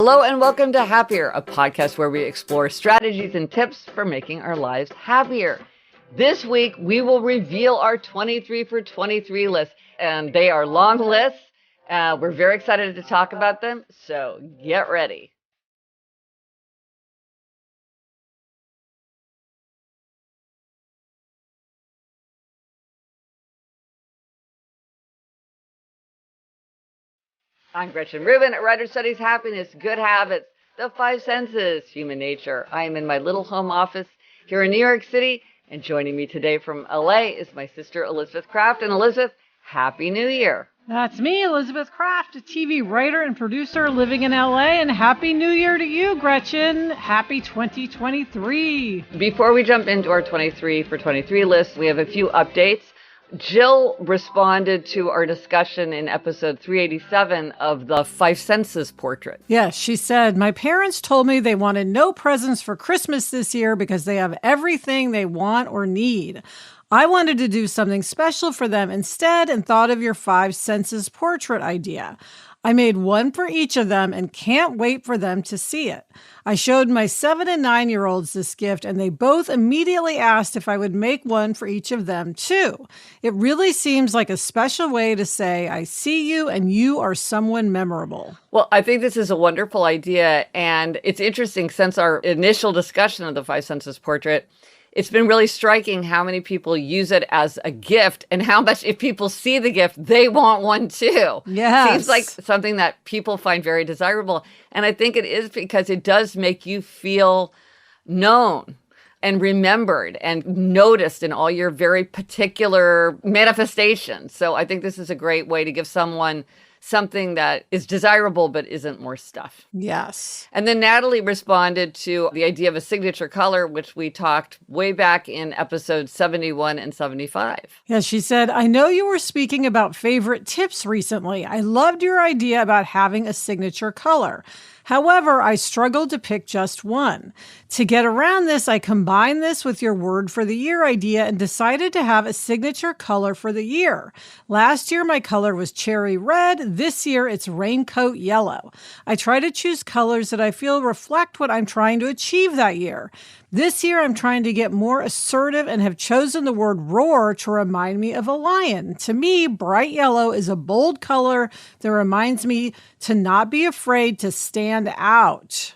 Hello and welcome to Happier, a podcast where we explore strategies and tips for making our lives happier. This week, we will reveal our 23 for 23 list, and they are long lists. We're very excited to talk about them, so get ready. I'm Gretchen Rubin at Writer Studies Happiness, Good Habits, The Five Senses, Human Nature. I am in my little home office here in New York City, and joining me today from LA is my sister Elizabeth Kraft. And Elizabeth, Happy New Year. That's me, Elizabeth Kraft, a TV writer and producer living in LA, and Happy New Year to you, Gretchen. Happy 2023. Before we jump into our 23 for 23 list, we have a few updates. Jill responded to our discussion in episode 387 of the Five Senses portrait. Yes, she said, my parents told me they wanted no presents for Christmas this year because they have everything they want or need. I wanted to do something special for them instead and thought of your Five Senses portrait idea. I made one for each of them and can't wait for them to see it. I showed my 7 and 9-year-olds this gift and they both immediately asked if I would make one for each of them too. It really seems like a special way to say, I see you and you are someone memorable. Well, I think this is a wonderful idea, and it's interesting since our initial discussion of the Five Senses portrait, it's been really striking how many people use it as a gift and how much, if people see the gift, they want one too. Yes. Seems like something that people find very desirable. And I think it is because it does make you feel known and remembered and noticed in all your very particular manifestations. So I think this is a great way to give someone something that is desirable but isn't more stuff. Yes. And then Natalie responded to the idea of a signature color, which we talked way back in episodes 71 and 75. Yes, she said, I know you were speaking about favorite tips recently. I loved your idea about having a signature color. However, I struggled to pick just one. To get around this, I combined this with your word for the year idea and decided to have a signature color for the year. Last year, my color was cherry red. This year, it's raincoat yellow. I try to choose colors that I feel reflect what I'm trying to achieve that year. This year, I'm trying to get more assertive and have chosen the word roar to remind me of a lion. To me, bright yellow is a bold color that reminds me to not be afraid to stand out.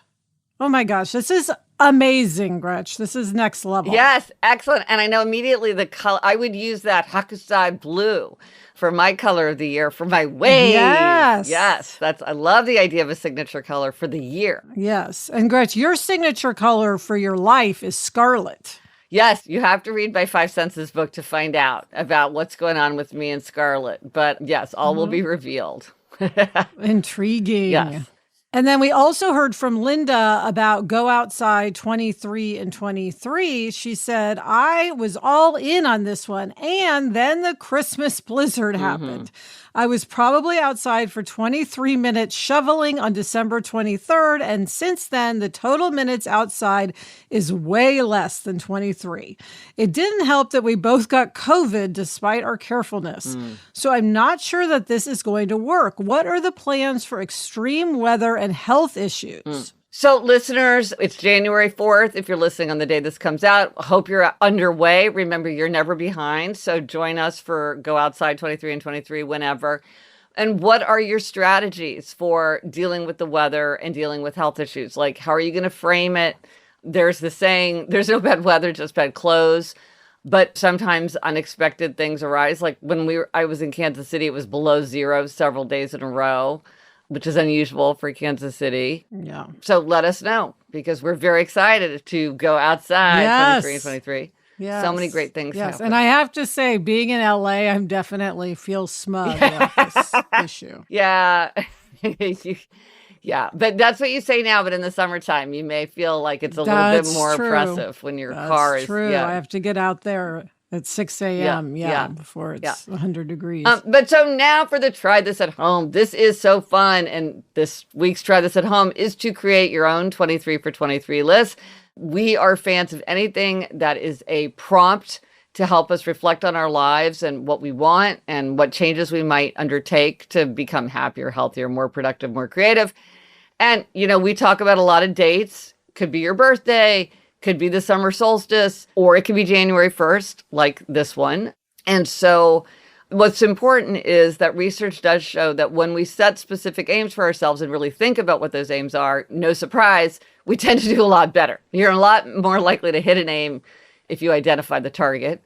Oh my gosh, this is amazing, Gretch. This is next level. Yes, excellent. And I know immediately the color, I would use that Hakusai blue for my color of the year for my wave. Yes. Yes. I love the idea of a signature color for the year. Yes. And Gretch, your signature color for your life is scarlet. Yes, you have to read my Five Senses book to find out about what's going on with me and Scarlet. But yes, all will be revealed. Intriguing. Yes. And then we also heard from Linda about Go Outside 23 and 23. She said, I was all in on this one. And then the Christmas blizzard happened. I was probably outside for 23 minutes shoveling on December 23rd. And since then, the total minutes outside is way less than 23. It didn't help that we both got COVID despite our carefulness. So I'm not sure that this is going to work. What are the plans for extreme weather and health issues? So listeners, it's January 4th. If you're listening on the day this comes out, hope you're underway. Remember, you're never behind. So join us for Go Outside 23 and 23 whenever. And what are your strategies for dealing with the weather and dealing with health issues? Like, how are you going to frame it? There's the saying, there's no bad weather, just bad clothes. But sometimes unexpected things arise. Like when I was in Kansas City, it was below zero several days in a row, which is unusual for Kansas City. Yeah. So let us know, because we're very excited to go outside 23 and 23. Yes. So many great things happen. And I have to say, being in LA, I'm definitely feel smug about this issue. Yeah. Yeah. But that's what you say now. But in the summertime, you may feel like it's a little bit more oppressive when your car is. True. Yeah. I have to get out there at 6 a.m. Before it's 100 degrees. But so now for the Try This at Home. This is so fun. And this week's Try This at Home is to create your own 23 for 23 list. We are fans of anything that is a prompt to help us reflect on our lives and what we want and what changes we might undertake to become happier, healthier, more productive, more creative. And, we talk about a lot of dates. Could be your birthday, could be the summer solstice, or it could be January 1st, like this one. And so what's important is that research does show that when we set specific aims for ourselves and really think about what those aims are, no surprise, we tend to do a lot better. You're a lot more likely to hit an aim if you identify the target.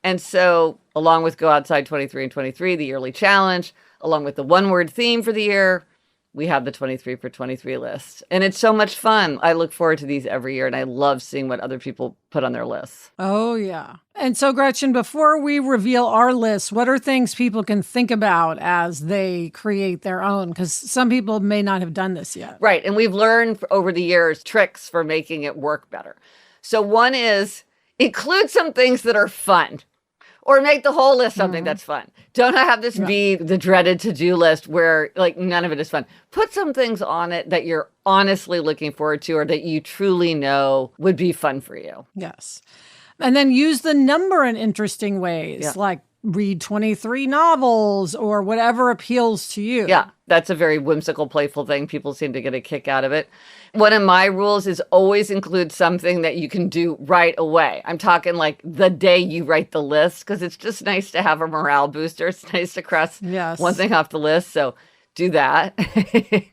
And so along with Go Outside 23 and 23, the yearly challenge, along with the one-word theme for the year, we have the 23 for 23 list. And it's so much fun. I look forward to these every year, and I love seeing what other people put on their lists. Oh, yeah. And so, Gretchen, before we reveal our list, what are things people can think about as they create their own? Because some people may not have done this yet. Right. And we've learned over the years tricks for making it work better. So one is include some things that are fun. Or make the whole list something that's fun. Don't have this be the dreaded to-do list where none of it is fun. Put some things on it that you're honestly looking forward to or that you truly know would be fun for you. Yes. And then use the number in interesting ways, like read 23 novels or whatever appeals to you. Yeah, that's a very whimsical, playful thing. People seem to get a kick out of it. One of my rules is always include something that you can do right away. I'm talking like the day you write the list, because it's just nice to have a morale booster. It's nice to cross one thing off the list. So do that.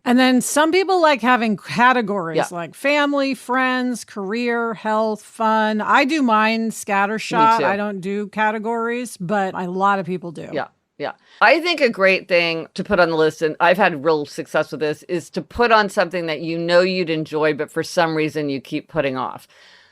And then some people like having categories like family, friends, career, health, fun. I do mine scattershot. I don't do categories, but a lot of people do. Yeah. Yeah. I think a great thing to put on the list, and I've had real success with this, is to put on something that you know you'd enjoy, but for some reason you keep putting off.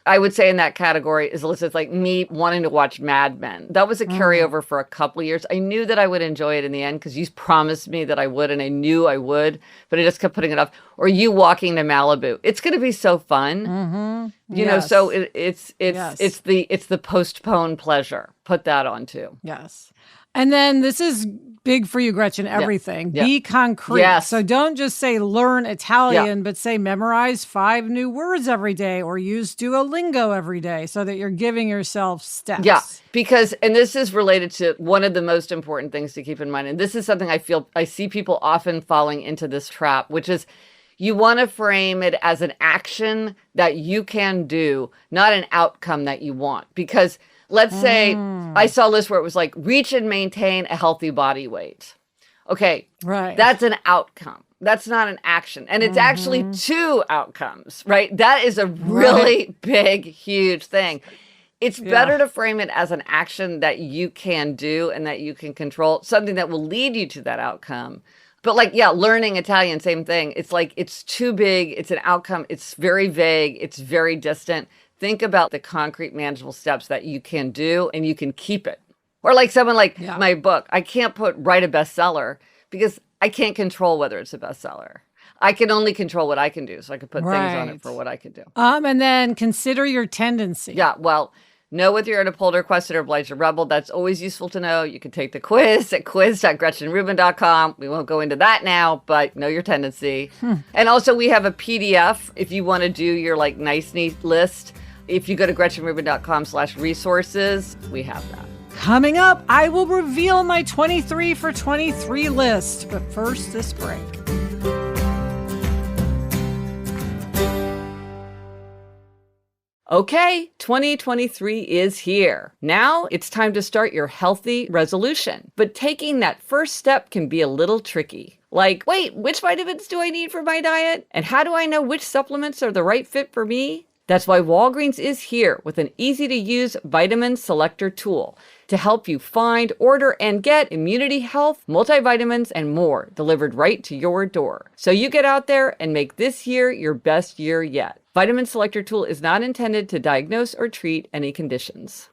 I would say in that category is a list of like me wanting to watch Mad Men. That was a carryover for a couple of years. I knew that I would enjoy it in the end because you promised me that I would, and I knew I would, but I just kept putting it off. Or you walking to Malibu. It's going to be so fun. You know, so it's the postponed pleasure. Put that on too. Yes. And then this is big for you, Gretchen, everything. Be concrete. So don't just say learn Italian, but say memorize 5 new words every day or use Duolingo every day so that you're giving yourself steps. Yeah, because, and this is related to one of the most important things to keep in mind. And this is something I see people often falling into this trap, which is you want to frame it as an action that you can do, not an outcome that you want. Because let's say I saw a list where it was like, reach and maintain a healthy body weight. Okay, that's an outcome. That's not an action. And it's actually 2 outcomes, right? That is a really big, huge thing. It's better to frame it as an action that you can do and that you can control, something that will lead you to that outcome. But learning Italian, same thing. It's like, it's too big. It's an outcome. It's very vague. It's very distant. Think about the concrete, manageable steps that you can do and you can keep it. Or like someone like my book, I can't write a bestseller because I can't control whether it's a bestseller. I can only control what I can do. So I can put things on it for what I can do. And then consider your tendency. Yeah, well, know whether you're an upholder, questioner, obliger, rebel. That's always useful to know. You can take the quiz at quiz.gretchenrubin.com. We won't go into that now, but know your tendency. And also we have a PDF if you want to do your nice, neat list. If you go to gretchenrubin.com/resources, we have that. Coming up, I will reveal my 23 for 23 list. But first, this break. Okay, 2023 is here. Now it's time to start your healthy resolution. But taking that first step can be a little tricky. Like, wait, which vitamins do I need for my diet? And how do I know which supplements are the right fit for me? That's why Walgreens is here with an easy-to-use vitamin selector tool to help you find, order, and get immunity health, multivitamins, and more delivered right to your door. So you get out there and make this year your best year yet. Vitamin Selector Tool is not intended to diagnose or treat any conditions.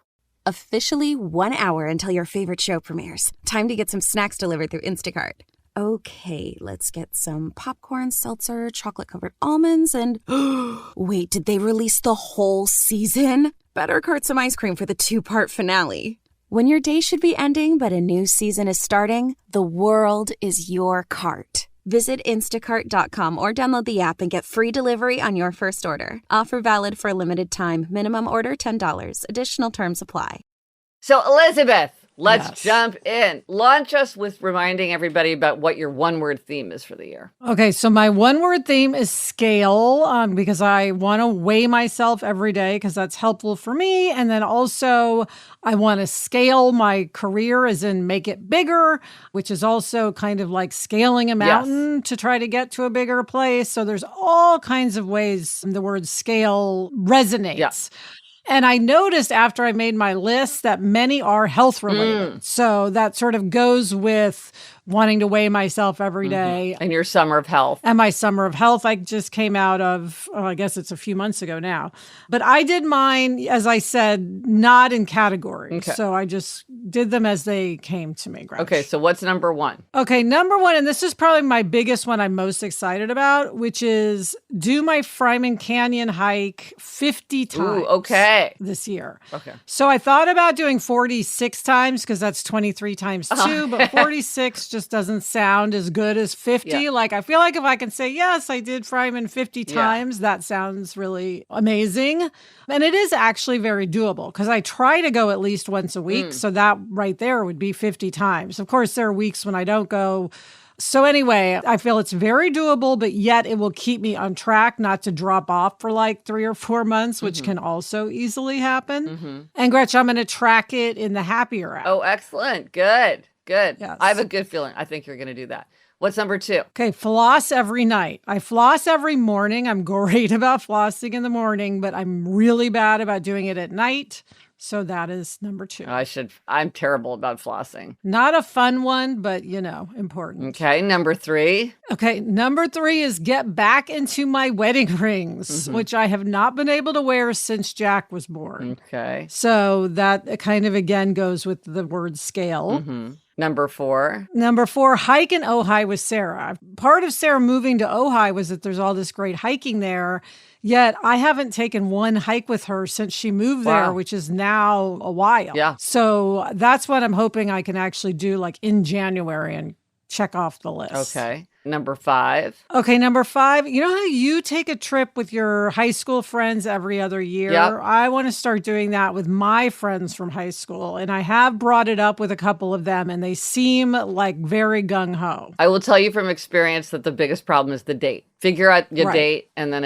Officially 1 hour until your favorite show premieres. Time to get some snacks delivered through Instacart. Okay, let's get some popcorn, seltzer, chocolate-covered almonds, and wait, did they release the whole season? Better cart some ice cream for the 2-part finale. When your day should be ending but a new season is starting, the world is your cart. Visit instacart.com or download the app and get free delivery on your first order. Offer valid for a limited time. Minimum order $10. Additional terms apply. So, Elizabeth, Let's jump in. Launch us with reminding everybody about what your one-word theme is for the year. Okay, so my one-word theme is scale, because I want to weigh myself every day because that's helpful for me. And then also I want to scale my career, as in make it bigger, which is also kind of like scaling a mountain to try to get to a bigger place. So there's all kinds of ways the word scale resonates. Yeah. And I noticed after I made my list that many are health related. So that sort of goes with wanting to weigh myself every day. And your summer of health. And my summer of health, I just came out of, I guess it's a few months ago now. But I did mine, as I said, not in categories. Okay. So I just did them as they came to me, Gretch. Okay, so what's number one? Okay, number one, and this is probably my biggest one I'm most excited about, which is do my Fryman Canyon hike 50 times. Ooh, okay. This year. Okay. So I thought about doing 46 times because that's 23 times 2, but 46 just doesn't sound as good as 50. Yeah. Like, I feel like if I can say, yes, I did Fryman 50 times, that sounds really amazing. And it is actually very doable because I try to go at least once a week. So that right there would be 50 times. Of course, there are weeks when I don't go. So anyway, I feel it's very doable, but yet it will keep me on track not to drop off for like 3 or 4 months, which can also easily happen. And Gretchen, I'm going to track it in the Happier app. Oh, excellent. Good. Yes. I have a good feeling. I think you're going to do that. What's number two? Okay, floss every night. I floss every morning. I'm great about flossing in the morning, but I'm really bad about doing it at night. So that is number 2. I'm terrible about flossing. Not a fun one, but, important. Okay, number 3. Okay, number 3 is get back into my wedding rings, which I have not been able to wear since Jack was born. Okay. So that kind of, again, goes with the word scale. Number 4. Number 4, hike in Ojai with Sarah. Part of Sarah moving to Ojai was that there's all this great hiking there. Yet I haven't taken one hike with her since she moved there, which is now a while. Yeah. So that's what I'm hoping I can actually do like in January and check off the list. Okay. Number 5. Okay, number 5. You know how you take a trip with your high school friends every other year? Yep. I want to start doing that with my friends from high school. And I have brought it up with a couple of them, and they seem like very gung-ho. I will tell you from experience that the biggest problem is the date. Figure out your date, and then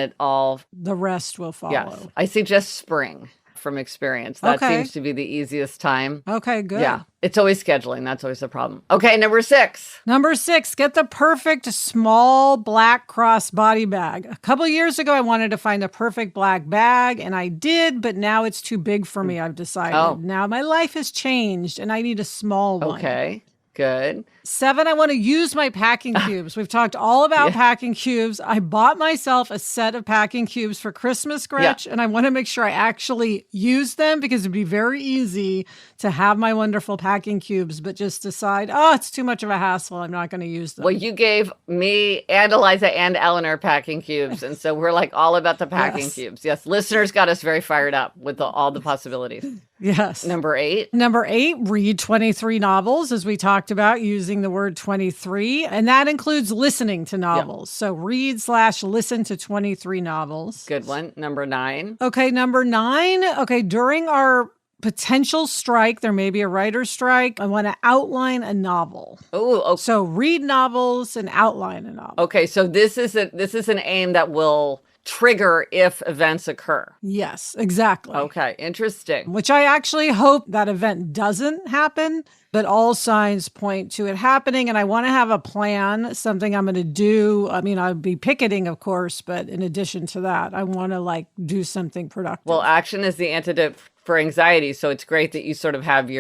the rest will follow. Yes. I suggest spring from experience. That seems to be the easiest time. Okay, good. Yeah. It's always scheduling. That's always the problem. Okay, number 6. Number 6, get the perfect small black crossbody bag. A couple years ago, I wanted to find a perfect black bag, and I did, but now it's too big for me, I've decided. Oh. Now my life has changed, and I need a small one. Okay, good. 7, I want to use my packing cubes. We've talked all about packing cubes. I bought myself a set of packing cubes for Christmas, Gretch, and I want to make sure I actually use them because it'd be very easy to have my wonderful packing cubes, but just decide, it's too much of a hassle. I'm not going to use them. Well, you gave me and Eliza and Eleanor packing cubes, and so we're like all about the packing cubes. Yes, listeners got us very fired up with all the possibilities. Yes. Number 8. Number 8, read 23 novels, as we talked about, using the word 23. And that includes listening to novels. So read/listen to 23 novels. Good one. Number 9. Okay, number 9. Okay, during our potential strike, there may be a writer's strike. I want to outline a novel. Oh, okay. So read novels and outline a novel. Okay, so this is an aim that will trigger if events occur. Yes, exactly. Okay, interesting. Which I actually hope that event doesn't happen, but all signs point to it happening. And I want to have a plan, something I'm going to do. I mean, I'll be picketing, of course, but in addition to that, I want to do something productive. Well, action is the antidote for anxiety. So it's great that you sort of have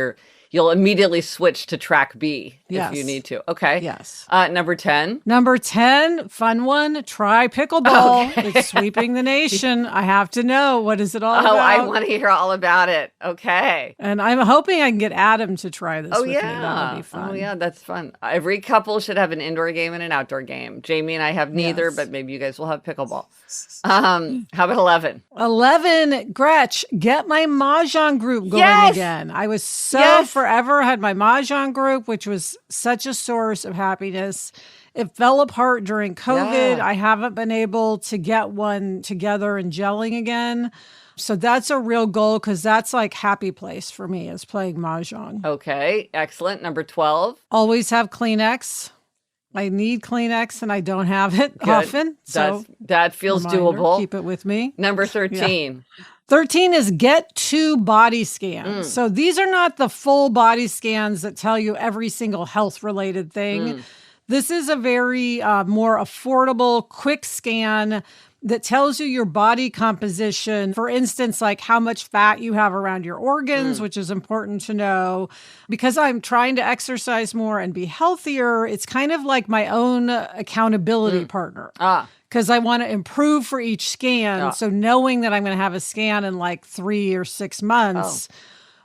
you'll immediately switch to track B if you need to. Okay. Yes. Number 10. Number 10, fun one, try pickleball. Okay. It's sweeping the nation. I have to know, what is it all about? Oh, I want to hear all about it. Okay. And I'm hoping I can get Adam to try this with me. Yeah. That would be fun. Oh, yeah, that's fun. Every couple should have an indoor game and an outdoor game. Jamie and I have neither, but maybe you guys will have pickleball. How about 11? 11, Gretch, get my Mahjong group going again. I was so forever had my Mahjong group, which was such a source of happiness. It fell apart during COVID. Yeah. I haven't been able to get one together and gelling again. So that's a real goal because that's like happy place for me is playing Mahjong. Okay, excellent. Number 12. Always have Kleenex. I need Kleenex and I don't have it Good. often. So that feels reminder, doable. keep it with me. Number 13. 13 is get 2 body scans. So these are not the full body scans that tell you every single health related thing. This is a very more affordable, quick scan that tells you your body composition. For instance, like how much fat you have around your organs, which is important to know. Because I'm trying to exercise more and be healthier, it's kind of like my own accountability partner. Because I want to improve for each scan. So knowing that I'm going to have a scan in like 3 or 6 months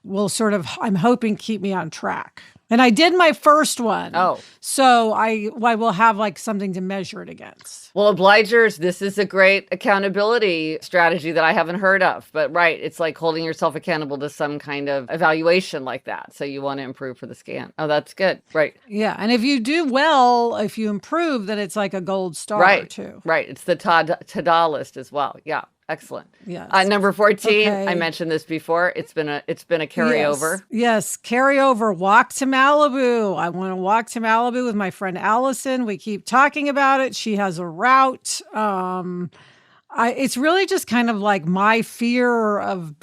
will sort of, I'm hoping, keep me on track. And I did my first one. So I will have like something to measure it against. Well, obligers, this is a great accountability strategy that I haven't heard of. But right, it's like holding yourself accountable to some kind of evaluation like that. So you want to improve for the scan. Oh, that's good. Right. Yeah. And if you do well, if you improve, then it's like a gold star too. Right. It's the ta-da list as well. Yeah. Excellent. Yes. Number 14, Okay. I mentioned this before. It's been a carryover. Yes, carryover. Walk to Malibu. I want to walk to Malibu with my friend Allison. We keep talking about it. She has a route. It's really just kind of like my fear of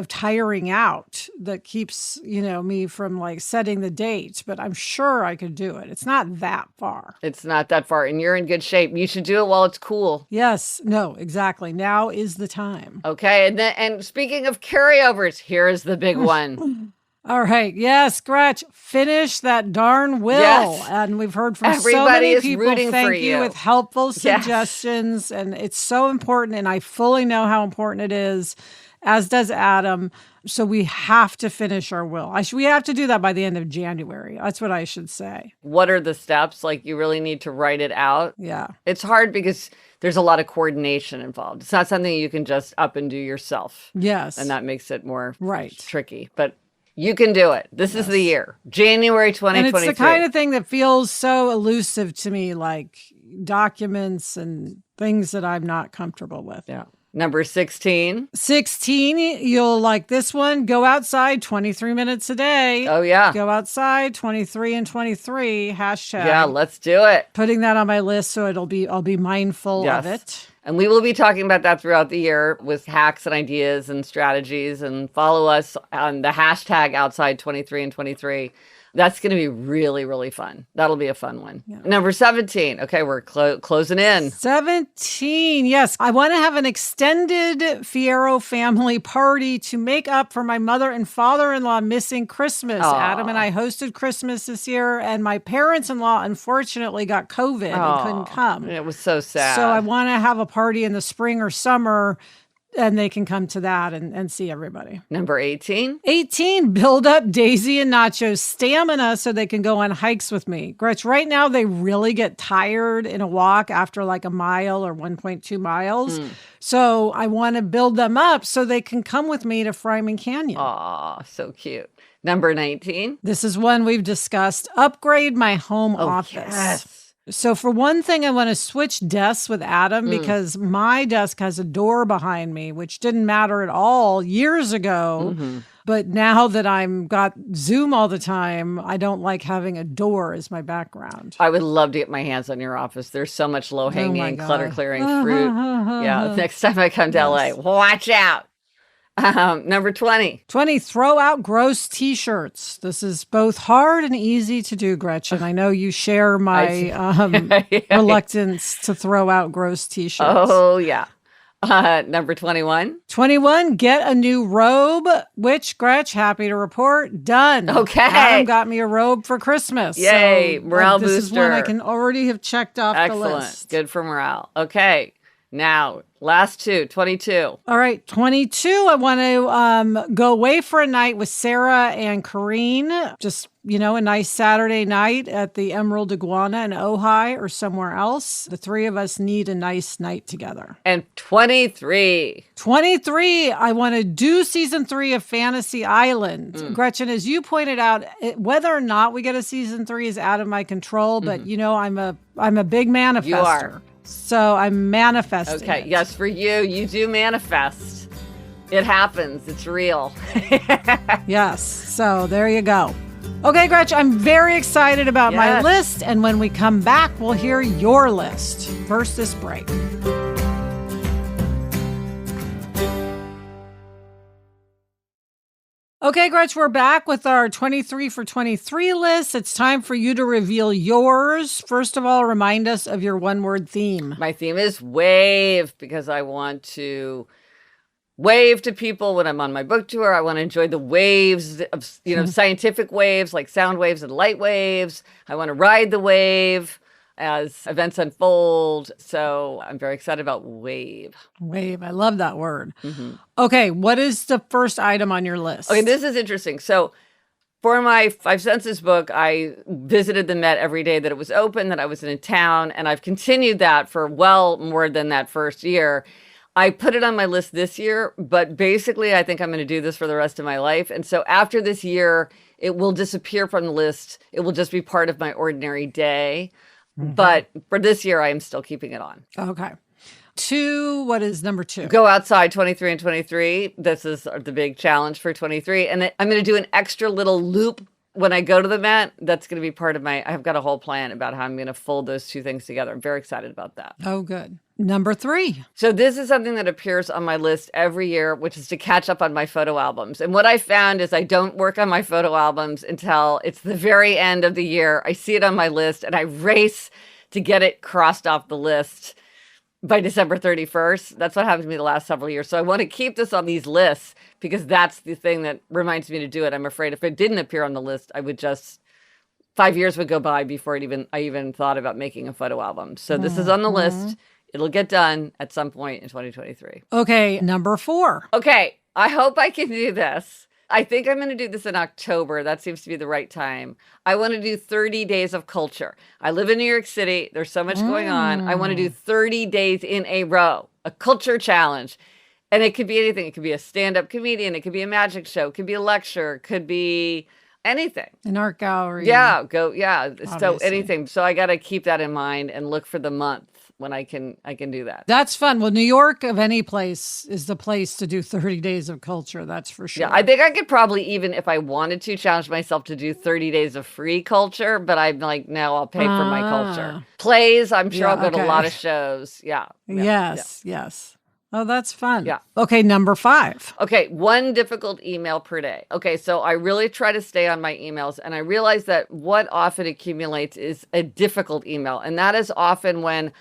tiring out that keeps, me from like setting the date, but I'm sure I could do it. It's not that far. It's not that far and you're in good shape. You should do it while it's cool. Yes, no, exactly. Now is the time. Okay. And speaking of carryovers, here's the big one. All right. Yes, Gretch, finish that darn will. Yes. And we've heard from Everybody so many is people. rooting Thank for you you. with helpful Yes. suggestions. And it's so important. And I fully know how important it is, as does Adam. So we have to finish our will. We have to do that by the end of January. That's what I should say. What are the steps? Like you really need to write it out. Yeah. It's hard because there's a lot of coordination involved. It's not something you can just up and do yourself. Yes. And that makes it more Right. tricky. But you can do it. This is the year, January 2023. And it's the kind of thing that feels so elusive to me, like documents and things that I'm not comfortable with. Yeah. Number 16. 16, you'll like this one. Go outside 23 minutes a day. Oh, yeah. Go outside 23 and 23 hashtag. Yeah, let's do it. Putting that on my list so I'll be mindful of it. And we will be talking about that throughout the year with hacks and ideas and strategies. And follow us on the hashtag outside 23 and 23. That's going to be really, really fun. That'll be a fun one. Yeah. Number 17. Okay, we're closing in. 17. Yes. I want to have an extended Fierro family party to make up for my mother and father-in-law missing Christmas. Aww. Adam and I hosted Christmas this year, and my parents-in-law unfortunately got COVID and couldn't come. It was so sad. So I want to have a party in the spring or summer, and they can come to that and see everybody. Number 18. 18, build up Daisy and Nacho's stamina so they can go on hikes with me. Gretch, right now they really get tired in a walk after like a mile or 1.2 miles. So I want to build them up so they can come with me to Fryman Canyon. Aw, so cute. Number 19. This is one we've discussed. Upgrade my home office. Yes. So for one thing, I want to switch desks with Adam because my desk has a door behind me, which didn't matter at all years ago. But now that I'm got Zoom all the time, I don't like having a door as my background. I would love to get my hands on your office. There's so much low-hanging, clutter-clearing fruit. Yeah, next time I come to LA, watch out. Number 20. 20, throw out gross T-shirts. This is both hard and easy to do, Gretchen. I know you share my reluctance to throw out gross T-shirts. Oh, yeah. Number 21. 21, get a new robe, which, Gretch, happy to report, done. Okay. Adam got me a robe for Christmas. Yay, so, morale this booster. is one I can already have checked off Excellent. the list. Good for morale. Okay. Now, last two, 22. All right, 22. I want to go away for a night with Sarah and Corrine. Just, a nice Saturday night at the Emerald Iguana in Ojai or somewhere else. The three of us need a nice night together. And 23. 23. I want to do season 3 of Fantasy Island. Gretchen, as you pointed out, whether or not we get a season 3 is out of my control, but I'm a big manifester. You are. So I'm manifesting. Okay, yes, for you, you do manifest. It happens. It's real. Yes. So there you go. Okay, Gretchen, I'm very excited about my list. And when we come back, we'll hear your list. First, this break. Okay, Gretchen, we're back with our 23 for 23 list. It's time for you to reveal yours. First of all, remind us of your one-word theme. My theme is wave, because I want to wave to people when I'm on my book tour. I want to enjoy the waves of, scientific waves, like sound waves and light waves. I want to ride the wave as events unfold. So I'm very excited about wave. Wave. I love that word. Mm-hmm. Okay. What is the first item on your list? Okay, this is interesting. So for my Five Senses book, I visited the Met every day that it was open, that I was in town, and I've continued that for well more than that first year. I put it on my list this year, but basically I think I'm going to do this for the rest of my life. And so after this year, it will disappear from the list. It will just be part of my ordinary day. Mm-hmm. But for this year, I am still keeping it on. Okay. 2, what is number 2? Go outside, 23 and 23. This is the big challenge for 23. And I'm going to do an extra little loop when I go to the Met. That's going to be part of I've got a whole plan about how I'm going to fold those two things together. I'm very excited about that. Oh, good. Number 3. So this is something that appears on my list every year, which is to catch up on my photo albums. And what I found is I don't work on my photo albums until it's the very end of the year. I see it on my list and I race to get it crossed off the list by December 31st. That's what happened to me the last several years. So I want to keep this on these lists because that's the thing that reminds me to do it. I'm afraid if it didn't appear on the list, I would just 5 years would go by before I even thought about making a photo album. So this is on the list. It'll get done at some point in 2023. Okay, number 4. Okay, I hope I can do this. I think I'm going to do this in October. That seems to be the right time. I want to do 30 days of culture. I live in New York City. There's so much going on. I want to do 30 days in a row, a culture challenge. And it could be anything. It could be a stand-up comedian. It could be a magic show. It could be a lecture. It could be anything. An art gallery. Yeah, Obviously. So anything. So I got to keep that in mind and look for the month when I can do that. That's fun. Well, New York of any place is the place to do 30 days of culture. That's for sure. Yeah, I think I could probably even, if I wanted to, challenge myself to do 30 days of free culture, but I'm like, no, I'll pay for my culture. Plays, I'm sure I'll go to a lot of shows. Yeah. Yes. Oh, that's fun. Yeah. Okay, number 5. Okay, 1 difficult email per day. Okay, so I really try to stay on my emails, and I realize that what often accumulates is a difficult email, and that is often when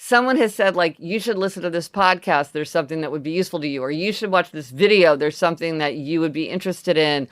someone has said, like, you should listen to this podcast. There's something that would be useful to you. Or you should watch this video. There's something that you would be interested in.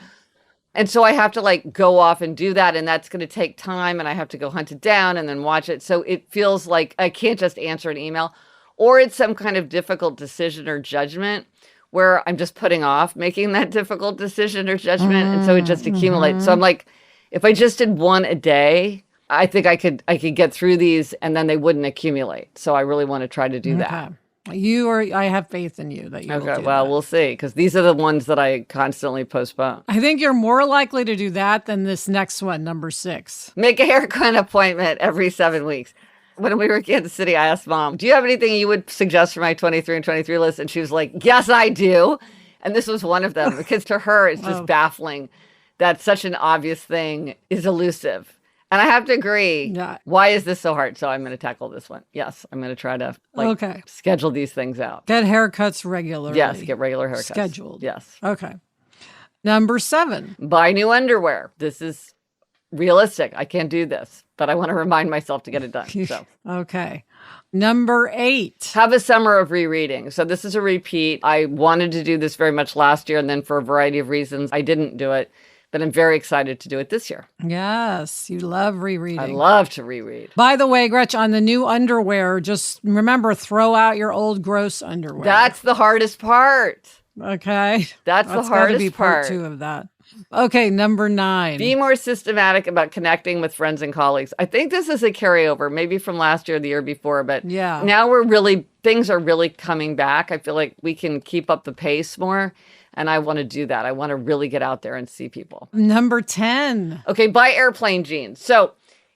And so I have to go off and do that. And that's going to take time. And I have to go hunt it down and then watch it. So it feels like I can't just answer an email. Or it's some kind of difficult decision or judgment where I'm just putting off making that difficult decision or judgment. And so it just accumulates. So I'm like, if I just did 1 a day, I think I could get through these and then they wouldn't accumulate. So I really want to try to do that. I have faith in you that you will do that. We'll see, because these are the ones that I constantly postpone. I think you're more likely to do that than this next one, number 6. Make a haircut appointment every 7 weeks. When we were in Kansas City, I asked Mom, do you have anything you would suggest for my 23 and 23 list? And she was like, yes, I do. And this was one of them, because to her, it's just baffling that such an obvious thing is elusive. And I have to agree. Yeah. Why is this so hard? So I'm going to tackle this one. Yes, I'm going to try to schedule these things out. Get haircuts regularly. Yes, get regular haircuts. Scheduled. Yes. Okay. Number 7. Buy new underwear. This is realistic. I can't do this, but I want to remind myself to get it done. So. Okay. Number 8. Have a summer of rereading. So this is a repeat. I wanted to do this very much last year, and then for a variety of reasons, I didn't do it. but I'm very excited to do it this year. Yes, you love rereading. I love to reread. By the way, Gretchen, on the new underwear, just remember, throw out your old gross underwear. That's the hardest part. Okay. That's the gotta hardest be part part. 2 of that. Okay, number 9. Be more systematic about connecting with friends and colleagues. I think this is a carryover, maybe from last year or the year before, but Yeah. now things are really coming back. I feel like we can keep up the pace more, and I want to do that. I want to really get out there and see people. Number 10. Okay, buy airplane jeans. So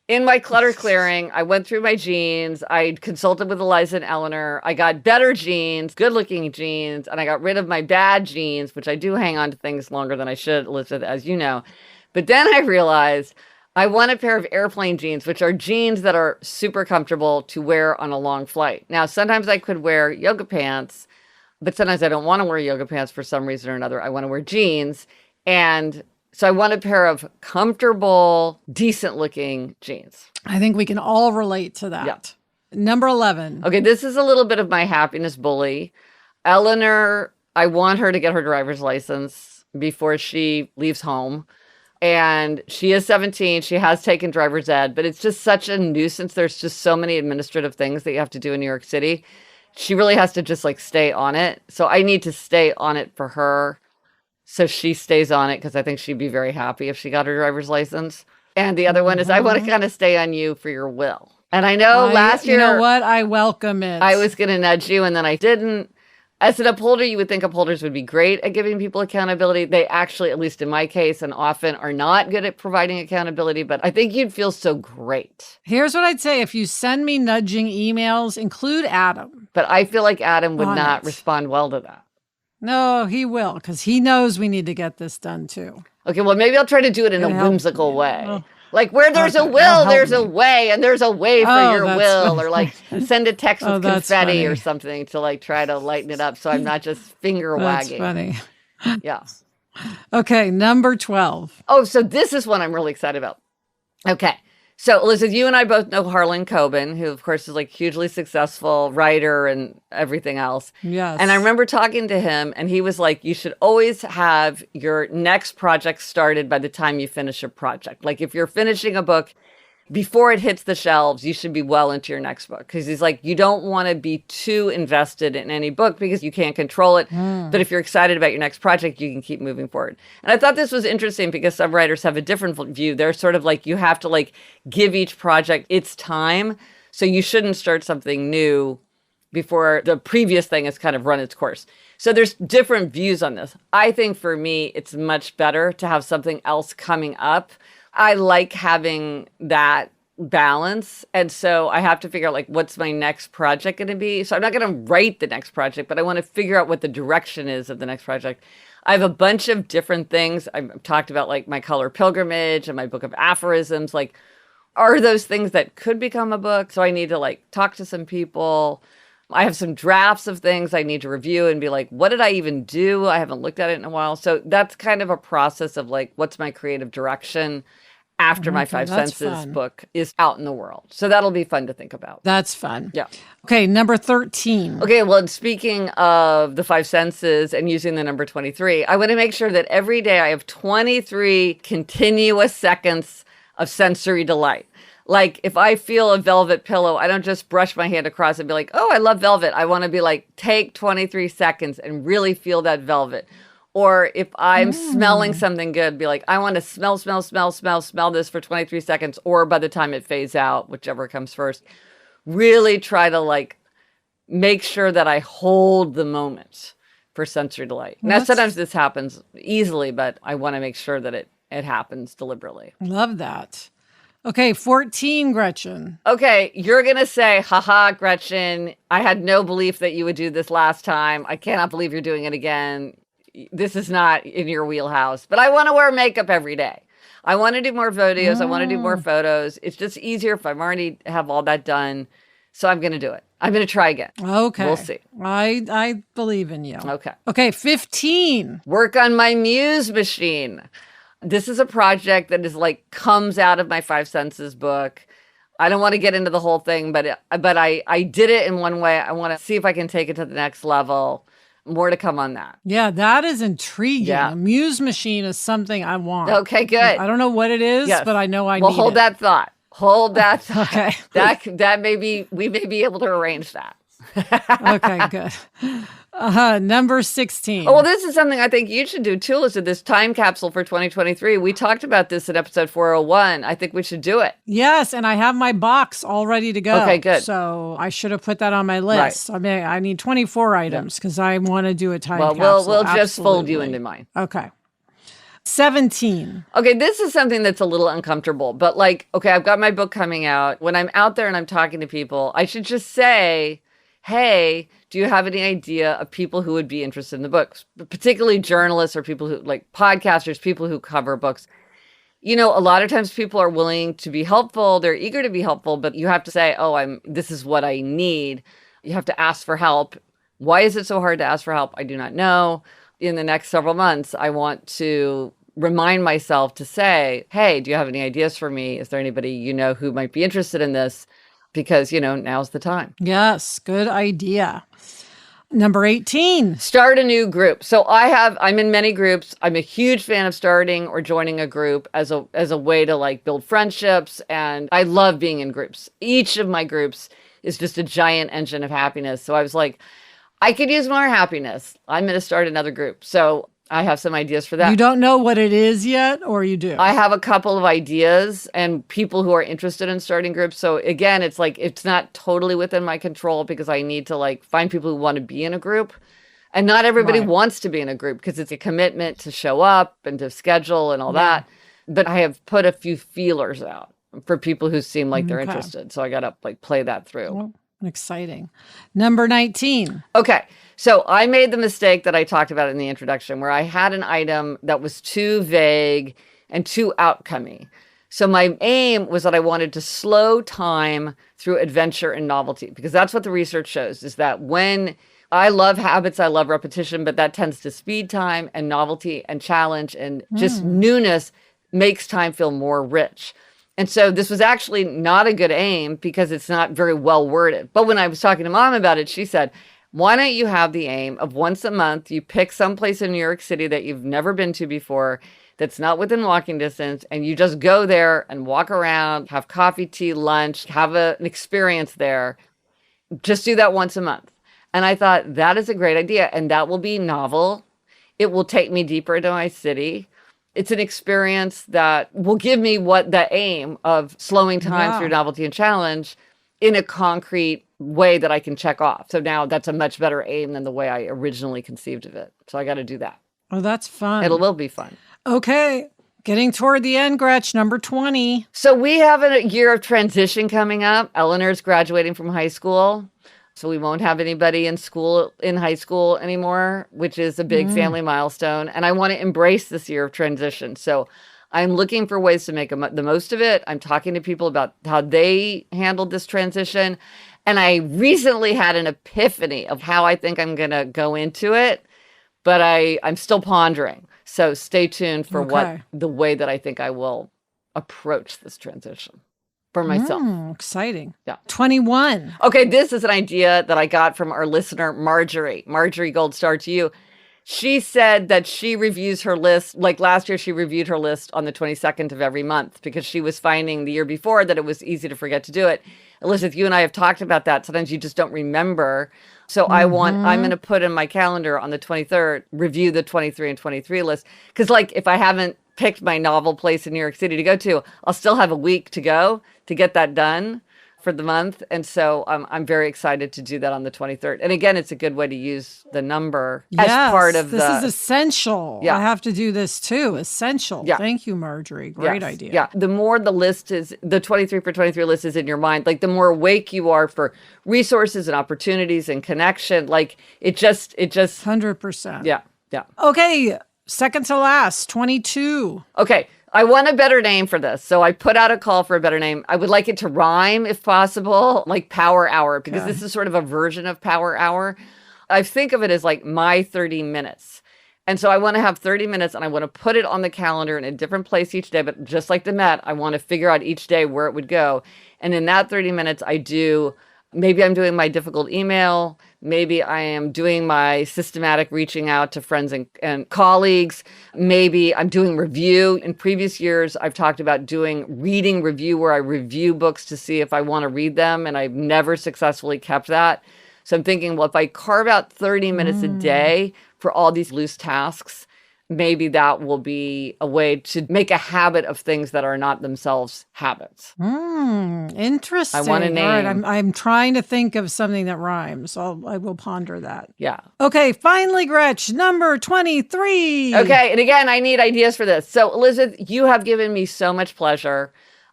in my clutter clearing, I went through my jeans. I consulted with Eliza and Eleanor. I got better jeans, good looking jeans, and I got rid of my bad jeans, which I do hang on to things longer than I should, Elizabeth, as you know. But then I realized I want a pair of airplane jeans, which are jeans that are super comfortable to wear on a long flight. Now, sometimes I could wear yoga pants, but sometimes I don't want to wear yoga pants for some reason or another. I want to wear jeans. And so I want a pair of comfortable, decent looking jeans. I think we can all relate to that. Yeah. Number 11. Okay, this is a little bit of my happiness bully. Eleanor, I want her to get her driver's license before she leaves home. And she is 17. She has taken driver's ed, but it's just such a nuisance. There's just so many administrative things that you have to do in New York City. She really has to just like stay on it. So I need to stay on it for her. So she stays on it because I think she'd be very happy if she got her driver's license. And the other one is I want to kind of stay on you for your will. And I know last year, you know what? I welcome it. I was going to nudge you and then I didn't. As an upholder, you would think upholders would be great at giving people accountability. They actually, at least in my case, and often are not good at providing accountability, but I think you'd feel so great. Here's what I'd say. If you send me nudging emails, include Adam. But I feel like Adam would not respond well to that. No, he will, because he knows we need to get this done too. Okay, well, maybe I'll try to do it in a whimsical way. Like where there's a will, there's a way, and there's a way for your will. Or like send a text with confetti or something to like try to lighten it up so I'm not just finger wagging. That's funny. Yeah. Okay, number 12. Oh, so this is one I'm really excited about. Okay. So, Elizabeth, you and I both know Harlan Coben, who, of course, is like hugely successful writer and everything else. Yes. And I remember talking to him, and he was like, you should always have your next project started by the time you finish a project. Like, if you're finishing a book, before it hits the shelves, you should be well into your next book. Because he's like, you don't want to be too invested in any book because you can't control it. But if you're excited about your next project, you can keep moving forward. And I thought this was interesting because some writers have a different view. They're sort of like, you have to like give each project its time. So you shouldn't start something new before the previous thing has kind of run its course. So there's different views on this. I think for me, it's much better to have something else coming up. I like having that balance. And so I have to figure out like, what's my next project going to be? So I'm not going to write the next project, but I want to figure out what the direction is of the next project. I have a bunch of different things. I've talked about like my color pilgrimage and my book of aphorisms. Like, are those things that could become a book? So I need to like talk to some people. I have some drafts of things I need to review and be like, what did I even do? I haven't looked at it in a while. So that's kind of a process of like, what's my creative direction after my Five Senses book is out in the world. So that'll be fun to think about. That's fun. Yeah. Okay, number 13. Okay, well, speaking of the Five Senses and using the number 23, I want to make sure that every day I have 23 continuous seconds of sensory delight. Like, if I feel a velvet pillow, I don't just brush my hand across and be like, oh, I love velvet. I want to be like, take 23 seconds and really feel that velvet. Or if I'm smelling something good, be like, I want to smell this for 23 seconds. Or by the time it fades out, whichever comes first, really try to like make sure that I hold the moment for sensory delight. Now, sometimes this happens easily, but I want to make sure that it happens deliberately. Love that. Okay, 14, Gretchen. Okay, you're going to say, haha, Gretchen, I had no belief that you would do this last time. I cannot believe you're doing it again. This is not in your wheelhouse, but I want to wear makeup every day. I want to do more videos. I want to do more photos. It's just easier if I'm already have all that done. So I'm going to do it. I'm going to try again. Okay. We'll see. I believe in you. Okay. Okay, 15. Work on my muse machine. This is a project that is like comes out of my Five Senses book. I don't want to get into the whole thing, but I did it in one way. I want to see if I can take it to the next level. More to come on that. Yeah, that is intriguing. Yeah. A muse machine is something I want. Okay, good. I don't know what it is, Yes. but I know I Well, need hold it. that thought. Hold that thought. Okay. We may be able to arrange that. Okay, good. Number 16. Oh, well, this is something I think you should do too, Lisa, this time capsule for 2023. We talked about this in episode 401. I think we should do it. Yes, and I have my box all ready to go. Okay, good. So I should have put that on my list. I mean, I need 24 items because I want to do a time capsule. Well, we'll just fold you Absolutely. into mine. Okay. 17. Okay, this is something that's a little uncomfortable, but like, okay, I've got my book coming out. When I'm out there and I'm talking to people, I should just say, hey, do you have any idea of people who would be interested in the books, particularly journalists or people who like podcasters, people who cover books? You know, a lot of times people are willing to be helpful. They're eager to be helpful, but you have to say, oh, this is what I need. You have to ask for help. Why is it so hard to ask for help? I do not know. In the next several months, I want to remind myself to say, hey, do you have any ideas for me? Is there anybody you know who might be interested in this? Because, you know, now's the time. Yes, good idea. Number 18. Start a new group. So I'm in many groups. I'm a huge fan of starting or joining a group as a way to like build friendships. And I love being in groups. Each of my groups is just a giant engine of happiness. So I was like, I could use more happiness. I'm going to start another group. So I have some ideas for that. You don't know what it is yet, or you do? I have a couple of ideas and people who are interested in starting groups. So again, it's like, it's not totally within my control because I need to like find people who want to be in a group. And not everybody Right. wants to be in a group because it's a commitment to show up and to schedule and all that. But I have put a few feelers out for people who seem like they're Okay. interested. So I got to like play that through. Well, exciting. Number 19. Okay. So I made the mistake that I talked about in the introduction where I had an item that was too vague and too outcomey. So my aim was that I wanted to slow time through adventure and novelty, because that's what the research shows, is that when I love habits, I love repetition, but that tends to speed time, and novelty and challenge and just newness makes time feel more rich. And so this was actually not a good aim because it's not very well worded. But when I was talking to Mom about it, she said, why don't you have the aim of once a month, you pick someplace in New York City that you've never been to before, that's not within walking distance, and you just go there and walk around, have coffee, tea, lunch, have an experience there. Just do that once a month. And I thought, that is a great idea. And that will be novel. It will take me deeper into my city. It's an experience that will give me what the aim of slowing time through novelty and challenge in a concrete way that I can check off. So now that's a much better aim than the way I originally conceived of it. So I got to do that. Oh, that's fun. It will be fun. Okay. Getting toward the end, Gretch, number 20. So we have a year of transition coming up. Eleanor's graduating from high school. So we won't have anybody in high school anymore, which is a big family milestone. And I want to embrace this year of transition. So I'm looking for ways to make the most of it. I'm talking to people about how they handled this transition. And I recently had an epiphany of how I think I'm going to go into it, but I'm still pondering. So stay tuned for the way that I think I will approach this transition for myself. Exciting. Yeah. 21. Okay, this is an idea that I got from our listener, Marjorie. Marjorie, gold star to you. She said that she reviews her list, like last year, she reviewed her list on the 22nd of every month because she was finding the year before that it was easy to forget to do it. Elizabeth, you and I have talked about that. Sometimes you just don't remember. So I'm going to put in my calendar on the 23rd, review the 23 and 23 list. Because like if I haven't picked my novel place in New York City to go to, I'll still have a week to go to get that done for the month. And so I'm very excited to do that on the 23rd. And again, it's a good way to use the number as part of this is essential. Yeah. I have to do this too. Essential. Yeah. Thank you, Marjorie. Great Yes. idea. Yeah. The more the 23 for 23 list is in your mind, like the more awake you are for resources and opportunities and connection. Like it just 100%. Yeah. Yeah. Okay. Second to last, 22. Okay. I want a better name for this. So I put out a call for a better name. I would like it to rhyme if possible, like Power Hour, because this is sort of a version of Power Hour. I think of it as like my 30 minutes. And so I want to have 30 minutes and I want to put it on the calendar in a different place each day. But just like the Met, I want to figure out each day where it would go. And in that 30 minutes, maybe I'm doing my difficult email. Maybe I am doing my systematic reaching out to friends and colleagues. Maybe I'm doing review. In previous years, I've talked about doing reading review where I review books to see if I want to read them, and I've never successfully kept that. So I'm thinking, well, if I carve out 30 minutes a day for all these loose tasks, maybe that will be a way to make a habit of things that are not themselves habits. Interesting. I want to name. All right, I'm trying to think of something that rhymes. I will ponder that. Yeah. Okay, finally, Gretch, number 23. Okay, and again, I need ideas for this. So, Elizabeth, you have given me so much pleasure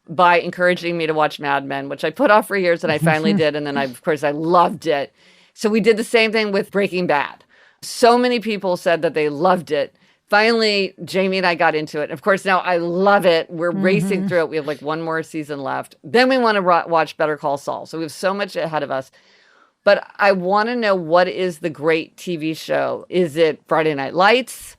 by encouraging me to watch Mad Men, which I put off for years, and I finally did. And then, of course, I loved it. So we did the same thing with Breaking Bad. So many people said that they loved it. Finally, Jamie and I got into it. Of course, now I love it. We're racing through it. We have like one more season left. Then we want to watch Better Call Saul. So we have so much ahead of us. But I want to know, what is the great TV show? Is it Friday Night Lights?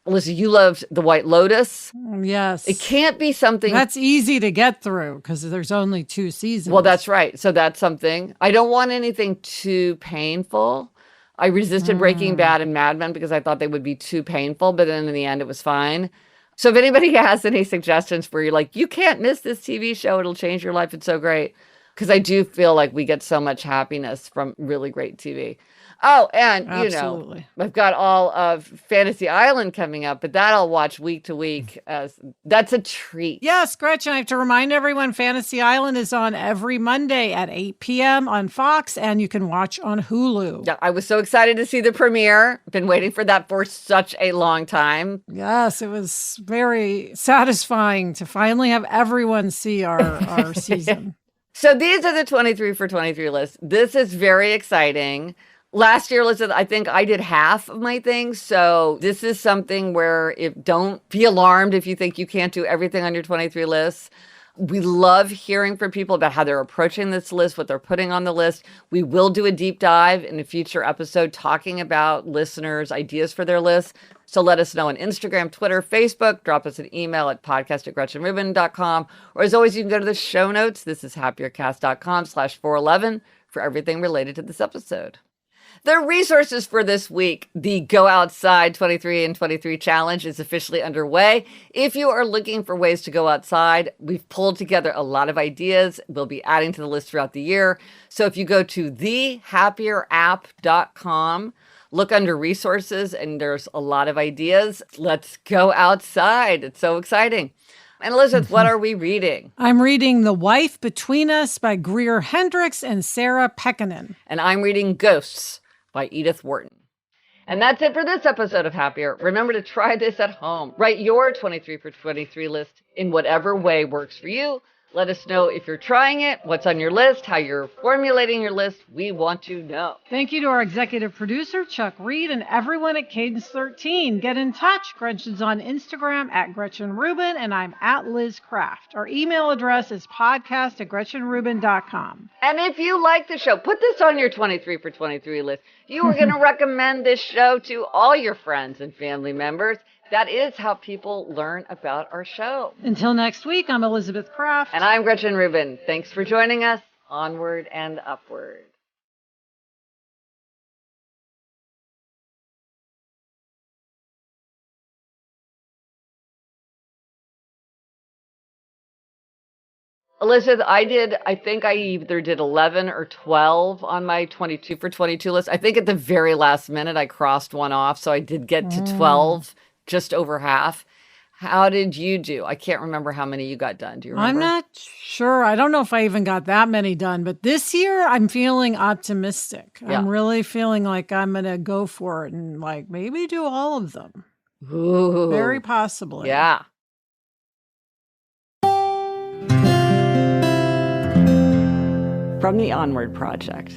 Alyssa, you loved The White Lotus. Yes. It can't be something that's easy to get through because there's only 2 seasons. Well, that's right. So that's something. I don't want anything too painful. I resisted Breaking Bad and Mad Men because I thought they would be too painful, but then in the end, it was fine. So if anybody has any suggestions where you're like, you can't miss this TV show, it'll change your life, it's so great. Because I do feel like we get so much happiness from really great TV. Oh, and, Absolutely. I've got all of Fantasy Island coming up, but that I'll watch week to week. That's a treat. Yes, Gretchen, I have to remind everyone, Fantasy Island is on every Monday at 8 p.m. on Fox, and you can watch on Hulu. Yeah, I was so excited to see the premiere. Been waiting for that for such a long time. Yes, it was very satisfying to finally have everyone see our season. So these are the 23 for 23 lists. This is very exciting. Last year, Elizabeth, I think I did half of my things. So this is something where don't be alarmed if you think you can't do everything on your 23 lists. We love hearing from people about how they're approaching this list, what they're putting on the list. We will do a deep dive in a future episode talking about listeners' ideas for their lists. So let us know on Instagram, Twitter, Facebook. Drop us an email at podcast@GretchenRubin.com. Or as always, you can go to the show notes. This is happiercast.com/411 for everything related to this episode. The resources for this week, the Go Outside 23 and 23 challenge is officially underway. If you are looking for ways to go outside, we've pulled together a lot of ideas. We'll be adding to the list throughout the year. So if you go to thehappierapp.com, look under resources, and there's a lot of ideas. Let's go outside. It's so exciting. And Elizabeth, what are we reading? I'm reading The Wife Between Us by Greer Hendricks and Sarah Pekkanen. And I'm reading Ghosts by Edith Wharton. And that's it for this episode of Happier. Remember to try this at home. Write your 23 for 23 list in whatever way works for you. Let us know if you're trying it, what's on your list, how you're formulating your list. We want to know. Thank you to our executive producer, Chuck Reed, and everyone at Cadence 13. Get in touch. Gretchen's on Instagram at Gretchen Rubin, and I'm at Liz Craft. Our email address is podcast@GretchenRubin.com. And if you like the show, put this on your 23 for 23 list. You are going to recommend this show to all your friends and family members. That is how people learn about our show. Until next week, I'm Elizabeth Craft. And I'm Gretchen Rubin. Thanks for joining us. Onward and upward. Elizabeth, I think I either did 11 or 12 on my 22 for 22 list. I think at the very last minute, I crossed one off. So I did get to 12. Just over half. How did you do? I can't remember how many you got done. Do you remember? I'm not sure. I don't know if I even got that many done, but this year I'm feeling optimistic. Yeah. I'm really feeling like I'm going to go for it and like maybe do all of them. Ooh. Very possibly. Yeah. From the Onward Project.